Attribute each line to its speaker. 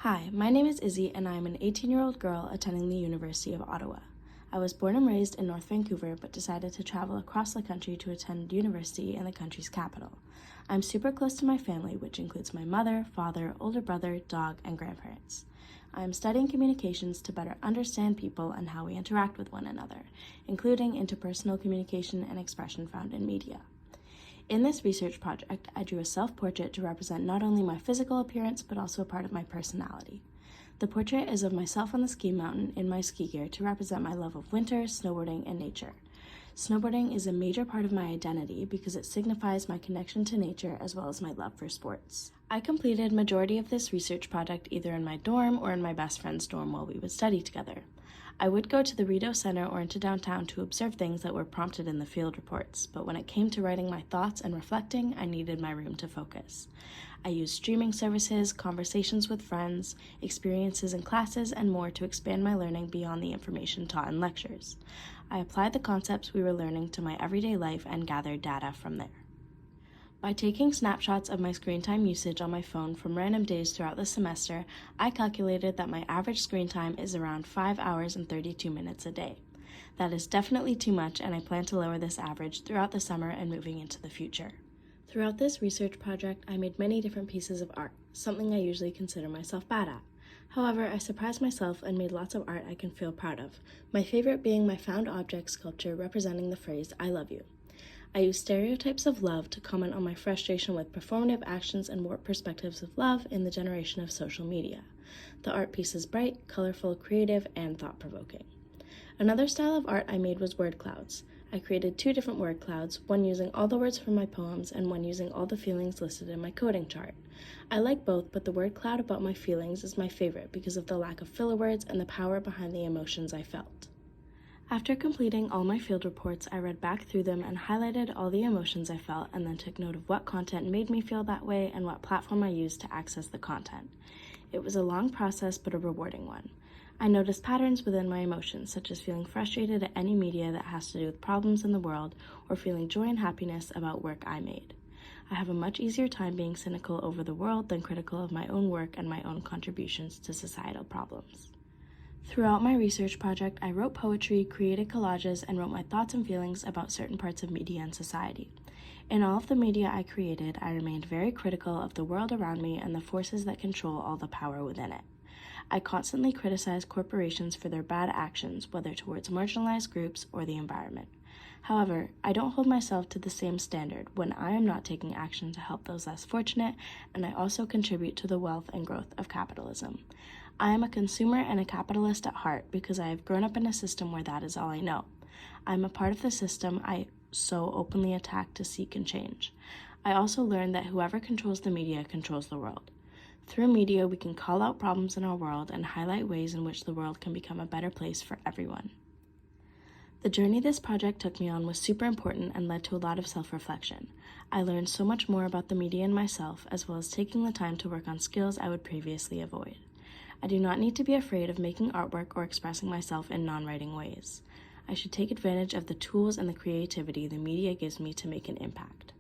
Speaker 1: Hi, my name is Izzy and I am an 18-year-old girl attending the University of Ottawa. I was born and raised in North Vancouver but decided to travel across the country to attend university in the country's capital. I'm super close to my family, which includes my mother, father, older brother, dog, and grandparents. I am studying communications to better understand people and how we interact with one another, including interpersonal communication and expression found in media. In this research project, I drew a self-portrait to represent not only my physical appearance, but also a part of my personality. The portrait is of myself on the ski mountain in my ski gear to represent my love of winter, snowboarding, and nature. Snowboarding is a major part of my identity because it signifies my connection to nature as well as my love for sports. I completed majority of this research project either in my dorm or in my best friend's dorm while we would study together. I would go to the Rideau Center or into downtown to observe things that were prompted in the field reports, but when it came to writing my thoughts and reflecting, I needed my room to focus. I used streaming services, conversations with friends, experiences in classes, and more to expand my learning beyond the information taught in lectures. I applied the concepts we were learning to my everyday life and gathered data from there. By taking snapshots of my screen time usage on my phone from random days throughout the semester, I calculated that my average screen time is around 5 hours and 32 minutes a day. That is definitely too much, and I plan to lower this average throughout the summer and moving into the future. Throughout this research project, I made many different pieces of art, something I usually consider myself bad at. However, I surprised myself and made lots of art I can feel proud of, my favorite being my found object sculpture representing the phrase, "I love you." I use stereotypes of love to comment on my frustration with performative actions and warped perspectives of love in the generation of social media. The art piece is bright, colorful, creative, and thought-provoking. Another style of art I made was word clouds. I created 2 different word clouds, one using all the words from my poems and one using all the feelings listed in my coding chart. I like both, but the word cloud about my feelings is my favorite because of the lack of filler words and the power behind the emotions I felt. After completing all my field reports, I read back through them and highlighted all the emotions I felt and then took note of what content made me feel that way and what platform I used to access the content. It was a long process, but a rewarding one. I noticed patterns within my emotions, such as feeling frustrated at any media that has to do with problems in the world or feeling joy and happiness about work I made. I have a much easier time being cynical over the world than critical of my own work and my own contributions to societal problems. Throughout my research project, I wrote poetry, created collages, and wrote my thoughts and feelings about certain parts of media and society. In all of the media I created, I remained very critical of the world around me and the forces that control all the power within it. I constantly criticize corporations for their bad actions, whether towards marginalized groups or the environment. However, I don't hold myself to the same standard when I am not taking action to help those less fortunate, and I also contribute to the wealth and growth of capitalism. I am a consumer and a capitalist at heart because I have grown up in a system where that is all I know. I am a part of the system I so openly attack to seek and change. I also learned that whoever controls the media controls the world. Through media, we can call out problems in our world and highlight ways in which the world can become a better place for everyone. The journey this project took me on was super important and led to a lot of self-reflection. I learned so much more about the media and myself, as well as taking the time to work on skills I would previously avoid. I do not need to be afraid of making artwork or expressing myself in non-writing ways. I should take advantage of the tools and the creativity the media gives me to make an impact.